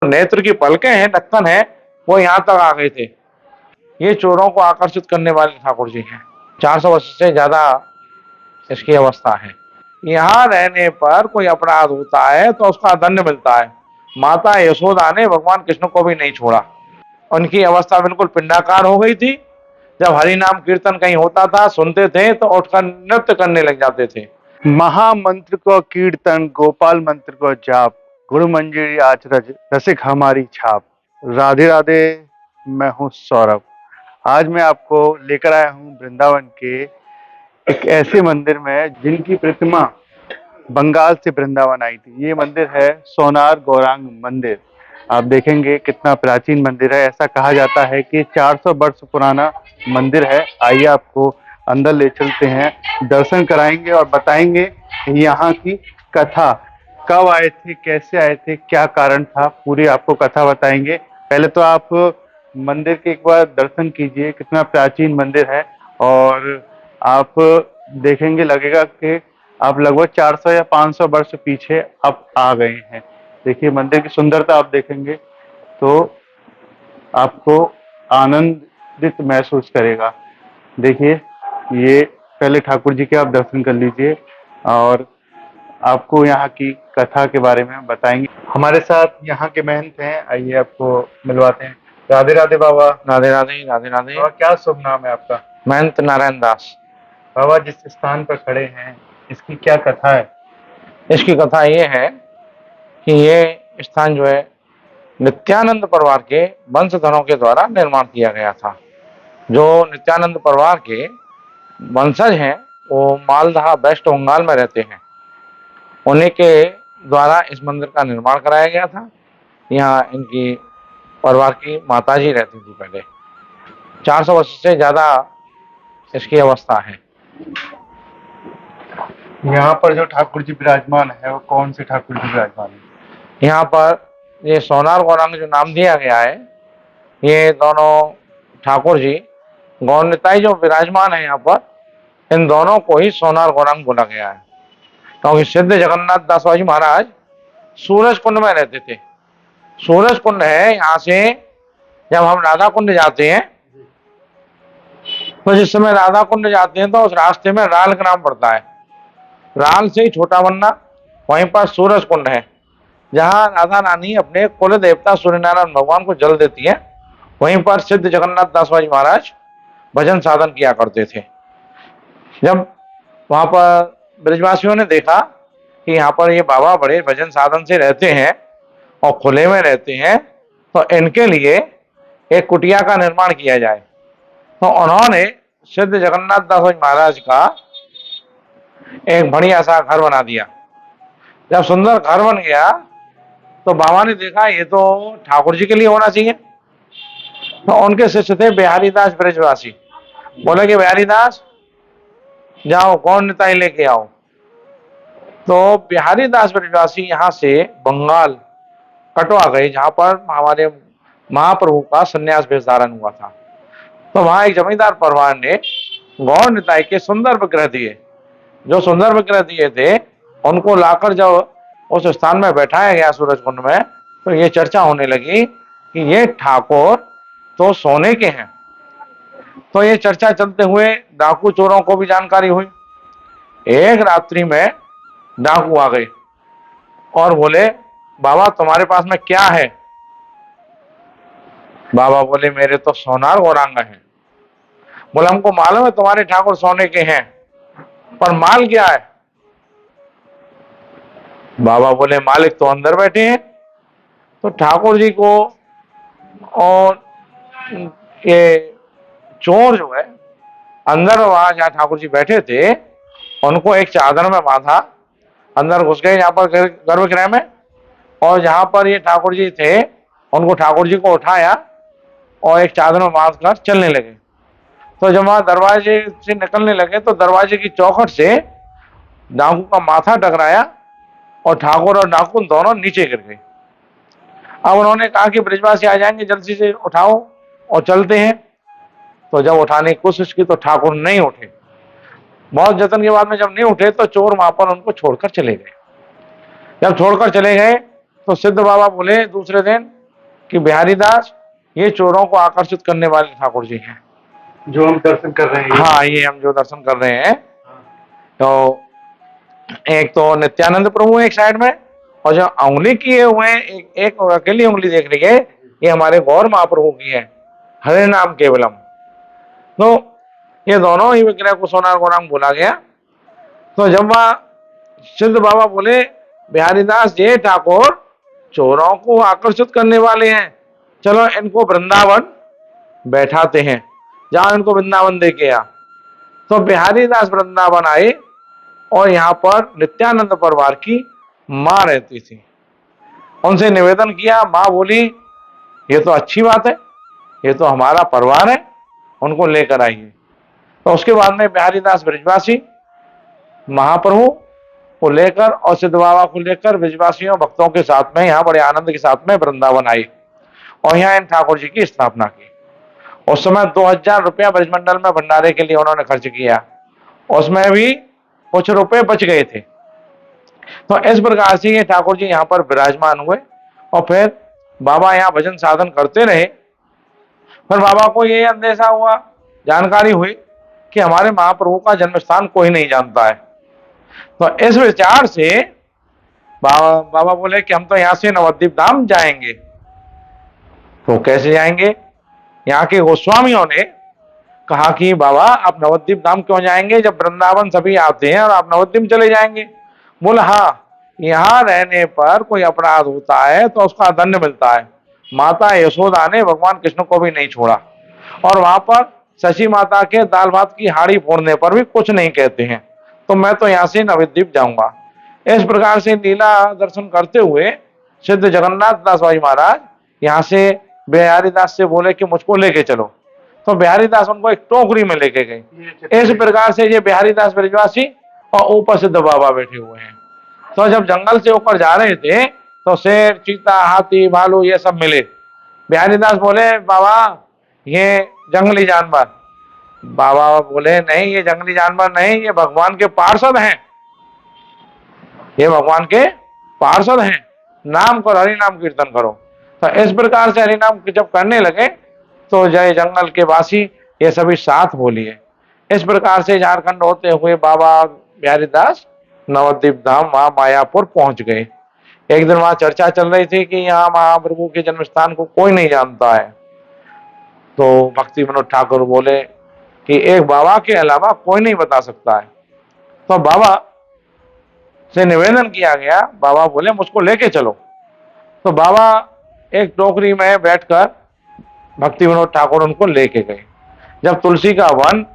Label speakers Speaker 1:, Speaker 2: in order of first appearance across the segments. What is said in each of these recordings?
Speaker 1: नेत्र की पलकें हैं, ढक्कन है, वो यहाँ तक आ गए थे। ये चोरों को आकर्षित करने वाले ठाकुर जी हैं। 400 वर्ष से ज्यादा इसकी अवस्था है। यहाँ रहने पर कोई अपराध होता है तो उसका दंड मिलता है। माता यशोदा ने भगवान कृष्ण को भी नहीं छोड़ा। उनकी अवस्था बिल्कुल पिंडाकार हो गई थी। जब हरि नाम कीर्तन कहीं होता था, सुनते थे तो उठकर नृत्य करने लग जाते थे।
Speaker 2: महामंत्र को कीर्तन, गोपाल मंत्र को जाप, गुरु मंजरी आचरज, रसिक हमारी छाप। राधे राधे, मैं हूँ सौरभ। आज मैं आपको लेकर आया हूँ वृंदावन के एक ऐसे मंदिर में जिनकी प्रतिमा बंगाल से वृंदावन आई थी। ये मंदिर है सोनार गौरांग मंदिर। आप देखेंगे कितना प्राचीन मंदिर है। ऐसा कहा जाता है कि 400 वर्ष पुराना मंदिर है। आइए आपको अंदर ले चलते हैं, दर्शन कराएंगे और बताएंगे यहाँ की कथा, कब आए थे, कैसे आए थे, क्या कारण था, पूरी आपको कथा बताएंगे। पहले तो आप मंदिर के एक बार दर्शन कीजिए, कितना प्राचीन मंदिर है। और आप देखेंगे लगेगा कि आप लगभग 400 या 500 वर्ष पीछे आप आ गए हैं। देखिए मंदिर की सुंदरता आप देखेंगे तो आपको आनंदित महसूस करेगा। देखिए ये पहले ठाकुर जी के आप दर्शन कर लीजिए और आपको यहाँ की कथा के बारे में बताएंगे। हमारे साथ यहाँ के महंत हैं, आइए आपको मिलवाते हैं। राधे राधे बाबा।
Speaker 1: राधे राधे, राधे राधे।
Speaker 2: बाबा क्या शुभ नाम है आपका?
Speaker 1: महंत नारायण दास।
Speaker 2: बाबा जिस स्थान पर खड़े हैं इसकी क्या कथा है?
Speaker 1: इसकी कथा ये है कि ये स्थान जो है नित्यानंद परिवार के वंशधरों के द्वारा निर्माण किया गया था। जो नित्यानंद परिवार के वंशज हैं वो मालदह वेस्ट बंगाल में रहते हैं। उन्हीं के द्वारा इस मंदिर का निर्माण कराया गया था। यहाँ इनकी परिवार की माताजी रहती थी पहले। 400 वर्ष से ज्यादा इसकी अवस्था है।
Speaker 2: यहाँ पर जो ठाकुर जी विराजमान है वो कौन से ठाकुर जी विराजमान है?
Speaker 1: यहाँ पर ये सोनार गौरांग जो नाम दिया गया है, ये दोनों ठाकुर जी गौर निताई जो विराजमान है यहाँ पर, इन दोनों को ही सोनार गौरांग बोला गया है। क्योंकि सिद्ध जगन्नाथ दास बाबा जी महाराज सूरज कुंड में रहते थे। सूरज कुंड है, यहाँ से जब हम राधा कुंड जाते हैं तो जिस समय राधा कुंड जाते हैं तो उस रास्ते में राल का नाम पड़ता है। राल से ही छोटा बनना, वहीं पर सूरज कुंड है जहाँ राधा रानी अपने कुल देवता सूर्यनारायण भगवान को जल देती है। वहीं पर सिद्ध जगन्नाथ दास बाबा जी महाराज भजन साधन किया करते थे। जब वहां पर ब्रजवासियों ने देखा कि यहाँ पर ये बाबा बड़े भजन साधन से रहते हैं और खुले में रहते हैं, तो इनके लिए एक कुटिया का निर्माण किया जाए। तो उन्होंने सिद्ध जगन्नाथ दास बाबा जी महाराज का एक बढ़िया सा घर बना दिया। जब सुंदर घर बन गया तो बाबा ने देखा ये तो ठाकुर जी के लिए होना चाहिए। तो उनके शिष्य थे बिहारी दास ब्रजवासी। बोले कि बिहारी दास जाओ गौर निताई लेके आओ। तो बिहारी दास ब्रजवासी यहाँ से बंगाल कटवा गए जहाँ पर हमारे महाप्रभु का संन्यास भेष धारण हुआ था। तो वहां एक जमींदार परिवार ने गौर निताई के सुंदर विग्रह दिए। जो सुंदर विग्रह दिए थे उनको लाकर जब उस स्थान में बैठाया गया सूरज कुंड में, तो ये चर्चा होने लगी कि ये ठाकुर तो सोने के हैं। तो ये चर्चा चलते हुए डाकू चोरों को भी जानकारी हुई। एक रात्रि में डाकू आ गए और बोले बाबा तुम्हारे पास में क्या है? बाबा बोले मेरे तो सोनार गौरांग है। बोले हमको मालूम है तुम्हारे ठाकुर सोने के हैं, पर माल क्या है? बाबा बोले मालिक तो अंदर बैठे हैं। तो ठाकुर जी को और ये चोर जो है अंदर, वहां जहाँ ठाकुर जी बैठे थे उनको एक चादर में बांधा, अंदर घुस गए यहाँ पर गर्भगृह में। और जहां पर ये ठाकुर जी थे उनको ठाकुर जी को उठाया और एक चादर में बांध कर चलने लगे। तो जब वहां दरवाजे से निकलने लगे तो दरवाजे की चौखट से डाकू का माथा टकराया और ठाकुर और डाकू दोनों नीचे गिर गए। अब उन्होंने कहा कि ब्रजवासी आ जाएंगे, जल्दी से उठाओ और चलते हैं। तो जब उठाने की कोशिश की तो ठाकुर नहीं उठे। बहुत जतन के बाद में जब नहीं उठे तो चोर वहां पर उनको छोड़कर चले गए। जब छोड़कर चले गए तो सिद्ध बाबा बोले दूसरे दिन कि बिहारी दास, ये चोरों को आकर्षित करने वाले ठाकुर जी हैं।
Speaker 2: जो हम दर्शन कर रहे हैं।
Speaker 1: हाँ, ये हम जो दर्शन कर रहे हैं, तो एक तो नित्यानंद प्रभु एक साइड में, और जो उंगली किए हुए हैं, एक और अकेली उंगली देख रही है, ये हमारे गौर महाप्रभु की है, हरे नाम केवलम। तो ये दोनों ही विग्रह को सोनार गौरांग बोला गया। तो जब वह सिद्ध बाबा बोले बिहारी दास, ये ठाकुर चोरों को आकर्षित करने वाले हैं, चलो इनको वृंदावन बैठाते हैं, जहां इनको वृंदावन दे के आ। तो बिहारी दास वृंदावन आए, और यहाँ पर नित्यानंद परिवार की माँ रहती थी। उनसे निवेदन किया, माँ बोली ये तो अच्छी बात है, ये तो हमारा परिवार है, उनको लेकर आइए। तो उसके बाद में बिहारी दास ब्रजवासी महाप्रभु को लेकर और सिद्ध बाबा को लेकर ब्रजवासियों भक्तों के साथ में यहाँ बड़े आनंद के साथ में वृंदावन आए, और यहाँ इन ठाकुर जी की स्थापना की। उस समय 2000 रुपया ब्रजमंडल में भंडारे के लिए उन्होंने खर्च किया, उसमें भी कुछ रुपए बच गए थे। तो इस प्रकार से ये ठाकुर जी यहाँ पर विराजमान हुए, और फिर बाबा यहाँ भजन साधन करते रहे। फिर बाबा को ये अंदेशा हुआ, जानकारी हुई कि हमारे महाप्रभु का जन्म स्थान कोई नहीं जानता है। तो इस विचार से बाबा बोले कि हम तो यहाँ से नवद्वीप धाम जाएंगे। तो कैसे जाएंगे? यहाँ के गोस्वामियों ने कहा कि बाबा आप नवद्वीप धाम क्यों जाएंगे, जब वृंदावन सभी आते हैं और आप नवद्वीप चले जाएंगे। बोला हाँ, यहाँ रहने पर कोई अपराध होता है तो उसका दंड मिलता है। माता यशोदा ने भगवान कृष्ण को भी नहीं छोड़ा, और वहां पर शशि माता के दाल भात की हाड़ी फोड़ने पर भी कुछ नहीं कहते हैं। तो मैं तो यहाँ से नवद्वीप जाऊंगा। इस प्रकार से लीला दर्शन करते हुए सिद्ध जगन्नाथ दास भाई महाराज यहाँ से बिहारी दास से बोले कि मुझको लेके चलो। तो बिहारी दास उनको एक टोकरी में लेके गए। इस प्रकार से ये बिहारी दास ब्रजवासी और ऊपर सिद्ध बाबा बैठे हुए हैं। तो जब जंगल से ऊपर जा रहे थे तो शेर, चीता, हाथी, भालू ये सब मिले। बिहारी दास बोले बाबा ये जंगली जानवर। बाबा बोले नहीं, ये जंगली जानवर नहीं, ये भगवान के पार्षद हैं, ये भगवान के पार्षद हैं, नाम करो, हरि नाम कीर्तन करो। तो इस प्रकार से हरि नाम जब करने लगे तो जय जंगल के वासी ये सभी साथ बोलिए। इस प्रकार से झारखंड होते हुए बाबा बिहारी दास नवद्वीप धाम वहां मायापुर पहुंच गए। एक दिन वहां चर्चा चल रही थी कि यहाँ महाप्रभु के जन्म स्थान को कोई नहीं जानता है। तो भक्ति विनोद ठाकुर बोले कि एक बाबा के अलावा कोई नहीं बता सकता है। तो बाबा से निवेदन किया गया, बाबा बोले मुझको लेके चलो। तो बाबा एक टोकरी में बैठकर भक्ति विनोद ठाकुर उनको लेके गए। जब तुलसी का वन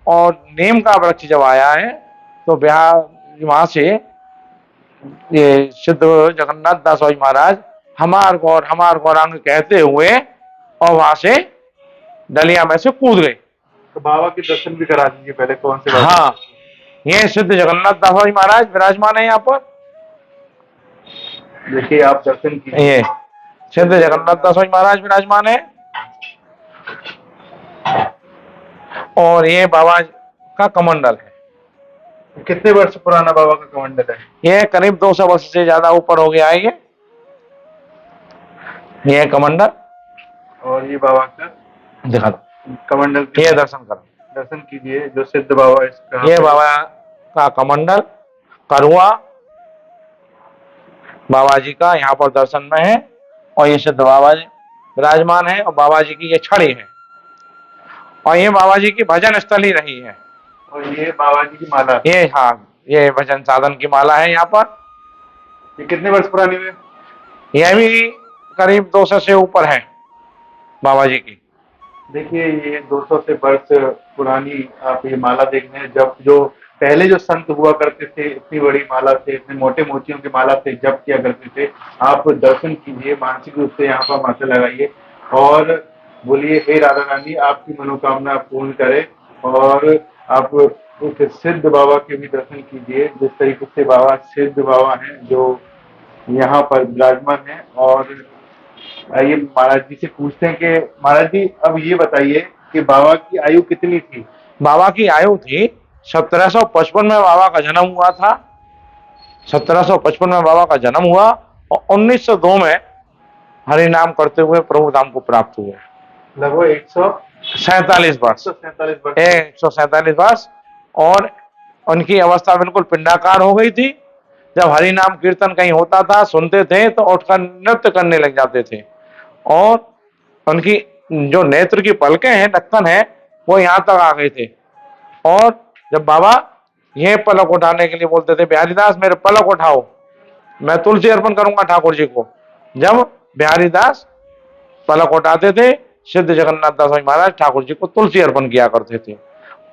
Speaker 1: और नीम का वृक्ष जब आया है तो वहां से ये सिद्ध जगन्नाथ दास भाई महाराज हमार गौरांग कहते हुए और वहां से डलिया में से कूद गए।
Speaker 2: तो बाबा के दर्शन भी करा दीजिए पहले, कौन से बाबा?
Speaker 1: हाँ, ये सिद्ध जगन्नाथ दास भाई महाराज विराजमान है यहाँ पर।
Speaker 2: देखिए आप दर्शन कीजिए।
Speaker 1: ये सिद्ध जगन्नाथ दास भाई महाराज विराजमान है, और ये बाबा का कमंडल है।
Speaker 2: कितने वर्ष पुराना बाबा का कमंडल है?
Speaker 1: ये करीब 200 वर्ष से ज्यादा ऊपर हो गया है ये कमंडल।
Speaker 2: और ये बाबा का
Speaker 1: दिखा दो
Speaker 2: कमंडल,
Speaker 1: ये दर्शन करो,
Speaker 2: दर्शन कीजिए। जो सिद्ध बाबा इसका,
Speaker 1: ये बाबा का कमंडल करुआ बाबा जी का यहाँ पर दर्शन में है, और ये सिद्ध बाबा जी विराजमान है, और बाबा जी की ये छड़ी है, और ये बाबा जी की भजन स्थली रही है।
Speaker 2: और ये बाबा जी की माला,
Speaker 1: ये हाँ, ये भजन साधन की माला है यहाँ पर।
Speaker 2: ये कितने वर्ष पुरानी है?
Speaker 1: यह भी करीब 200 से ऊपर है बाबा जी की।
Speaker 2: देखिए ये 200 से वर्ष पुरानी आप ये माला देख रहे हैं। जब जो पहले जो संत हुआ करते थे, इतनी बड़ी माला से, इतने मोटे मोतियों की माला से जप किया करते थे। आप दर्शन कीजिए, मानसिक रूप से यहाँ पर माथा लगाइए और बोलिए हे राधा रानी आपकी मनोकामना पूर्ण करे। और आप उस सिद्ध बाबा के भी दर्शन कीजिए, जिस तरीके से बाबा सिद्ध बाबा हैं जो यहाँ पर विराजमान है। और आइए महाराज जी से पूछते हैं कि महाराज जी अब ये बताइए कि बाबा की आयु कितनी थी?
Speaker 1: बाबा की आयु थी 1755 में बाबा का जन्म हुआ था। 1755 में बाबा का जन्म हुआ, और 1902 में हरि नाम करते हुए प्रभु धाम को प्राप्त हुए।
Speaker 2: लगभग
Speaker 1: 47 वर्ष,
Speaker 2: 147 वर्ष।
Speaker 1: 147 वर्ष। और उनकी अवस्था बिल्कुल पिंडाकार हो गई थी। जब हरि नाम कीर्तन कहीं होता था, सुनते थे तो उठकर नृत्य करने लग जाते थे। और उनकी जो नेत्र की पलकें हैं, ढक्कन है, वो यहाँ तक आ गए थे। और जब बाबा ये पलक उठाने के लिए बोलते थे, बिहारीदास मेरे पलक उठाओ, मैं तुलसी अर्पण करूंगा ठाकुर जी को। जब बिहारीदास पलक उठाते थे, सिद्ध जगन्नाथ दास स्वामी महाराज ठाकुर जी को तुलसी अर्पण किया करते थे।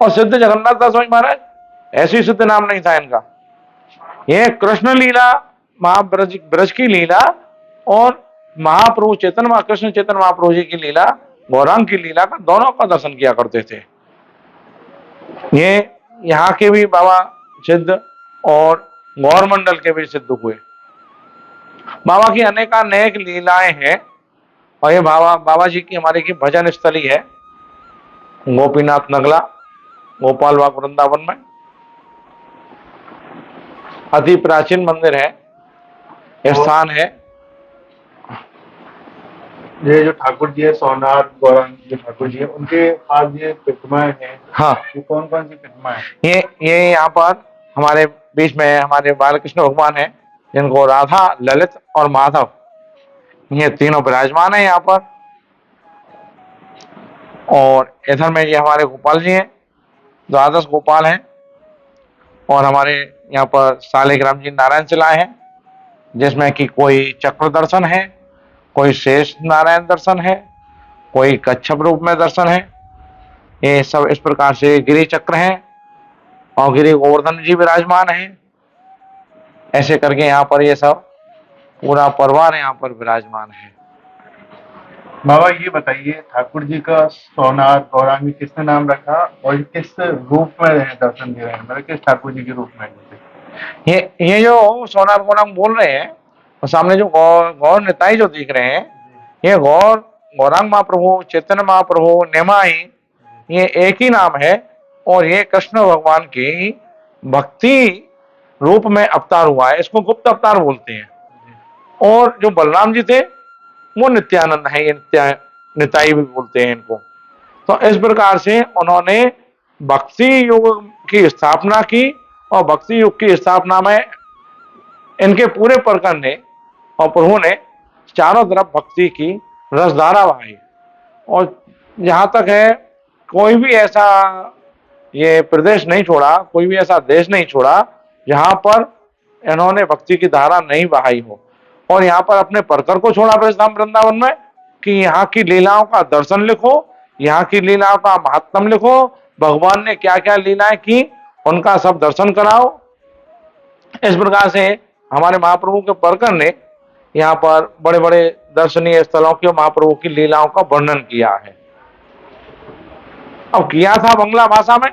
Speaker 1: और सिद्ध जगन्नाथ दास स्वामी महाराज ऐसी सिद्ध नाम नहीं था इनका, ये कृष्ण लीला, महाब्रज ब्रज की लीला और महाप्रभु चेतन कृष्ण चेतन महाप्रभु जी की लीला, गौरांग की लीला का दोनों का दर्शन किया करते थे। ये यहाँ के भी बाबा सिद्ध और गौर मंडल के भी सिद्ध हुए। बाबा की अनेक लीलाएं हैं। और ये बाबा जी की हमारे की भजन स्थली है, गोपीनाथ नगला, गोपाल बाग वृंदावन में। अति प्राचीन मंदिर है, स्थान है।
Speaker 2: ये जो ठाकुर जी है, सोनार गौरांग जो ठाकुर जी है, उनके पास ये प्रतिमाएं हैं।
Speaker 1: हाँ,
Speaker 2: ये कौन कौन सी प्रतिमाएं हैं?
Speaker 1: ये यहाँ पर हमारे बीच में हमारे बालकृष्ण भगवान है, जिनको राधा, ललित और माधव, ये तीनों विराजमान है यहाँ पर। और इधर में ये हमारे गोपाल जी हैं, द्वादश गोपाल हैं। और हमारे यहाँ पर शालिग्राम जी नारायण चिलाए हैं, जिसमें कि कोई चक्र दर्शन है, कोई शेष नारायण दर्शन है, कोई कच्छप रूप में दर्शन है। ये सब इस प्रकार से गिरि चक्र हैं और गिरि गोवर्धन जी विराजमान हैं। ऐसे करके यहाँ पर ये सब पूरा परिवार यहाँ पर विराजमान है।
Speaker 2: बाबा ये बताइए, ठाकुर जी का सोनार गौरांगी किसने नाम रखा और ये किस रूप में रहे, दर्शन दे रहे हैं, मतलब किस ठाकुर जी के रूप में?
Speaker 1: ये जो सोनार गौरांग बोल रहे हैं, और सामने जो गौर निताई जो दिख रहे हैं, ये गौरांग महाप्रभु, चैतन्य महाप्रभु, निमाई, ये एक ही नाम है। और ये कृष्ण भगवान की भक्ति रूप में अवतार हुआ है, इसको गुप्त अवतार बोलते हैं। और जो बलराम जी थे वो नित्यानंद है, ये निताई भी बोलते हैं इनको। तो इस प्रकार से उन्होंने भक्ति युग की स्थापना की और भक्ति युग की स्थापना में इनके पूरे प्रकरण ने और प्रभु ने चारों तरफ भक्ति की रसधारा बहाई। और जहां तक है, कोई भी ऐसा ये प्रदेश नहीं छोड़ा, कोई भी ऐसा देश नहीं छोड़ा जहां पर इन्होंने भक्ति की धारा नहीं बहाई हो। और यहाँ पर अपने परकर को छोड़ा ब्रजधाम वृंदावन में कि यहाँ की लीलाओं का दर्शन लिखो, यहाँ की लीलाओं का महात्म लिखो, भगवान ने क्या क्या लीलाएं की उनका सब दर्शन कराओ। इस प्रकार से हमारे महाप्रभु के परकर ने यहाँ पर बड़े बड़े दर्शनीय स्थलों की महाप्रभु की लीलाओं का वर्णन किया है। अब किया था बंगला भाषा में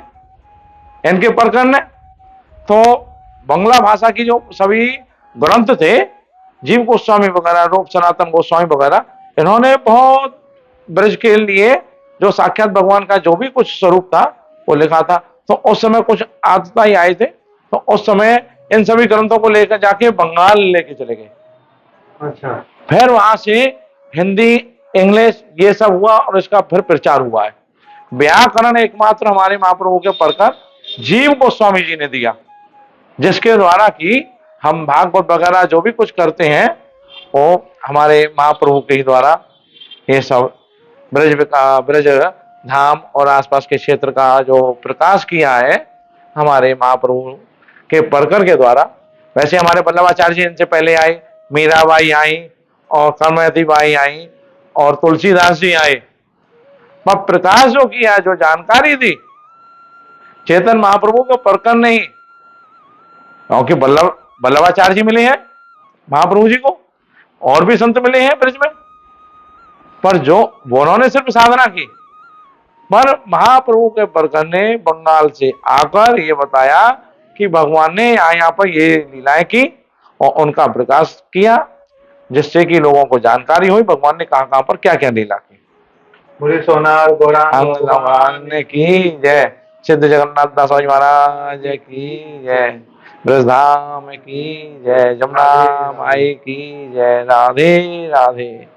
Speaker 1: इनके परकर ने, तो बंगला भाषा की जो सभी ग्रंथ थे, जीव गोस्वामी वगैरह, रूप सनातन गोस्वामी वगैरह, इन्होंने बहुत ब्रज के लिए जो साक्षात भगवान का जो भी कुछ स्वरूप था वो लिखा था। तो उस समय कुछ आतता ही आए थे, तो उस समय इन सभी ग्रंथों को लेकर जाके बंगाल लेके चले गए।
Speaker 2: अच्छा।
Speaker 1: फिर वहां से हिंदी, इंग्लिश ये सब हुआ और इसका फिर प्रचार हुआ है। व्याकरण एकमात्र हमारे महाप्रभु के परकर जीव गोस्वामी जी ने दिया, जिसके द्वारा कि हम भागवत वगैरह जो भी कुछ करते हैं वो हमारे महाप्रभु के ही द्वारा ये सब ब्रज धाम और आसपास के क्षेत्र का जो प्रकाश किया है हमारे महाप्रभु के परकर के द्वारा। वैसे हमारे वल्लभाचार्य जी इनसे पहले आए, मीराबाई आई और कर्मवती बाई आई और तुलसीदास जी आए। वह प्रकाश जो किया, जो जानकारी दी, चेतन महाप्रभु के परकर नहीं, क्योंकि वल्लभाचार्य जी मिले हैं महाप्रभु जी को, और भी संत मिले हैं ब्रज में, पर जो उन्होंने सिर्फ साधना की, पर महाप्रभु के परकर ने बंगाल से आकर ये बताया कि भगवान ने यहाँ पर ये लीलाएं की और उनका प्रकाश किया, जिससे कि लोगों को जानकारी हुई भगवान ने कहां पर क्या क्या लीला की।
Speaker 2: बोले सोनार गौरांग
Speaker 1: भगवान ने की जय, सिद्ध जगन्नाथ दास स्वामी महाराज की जय, ब्रजधाम की जय, जमुना माई की जय, राधे राधे।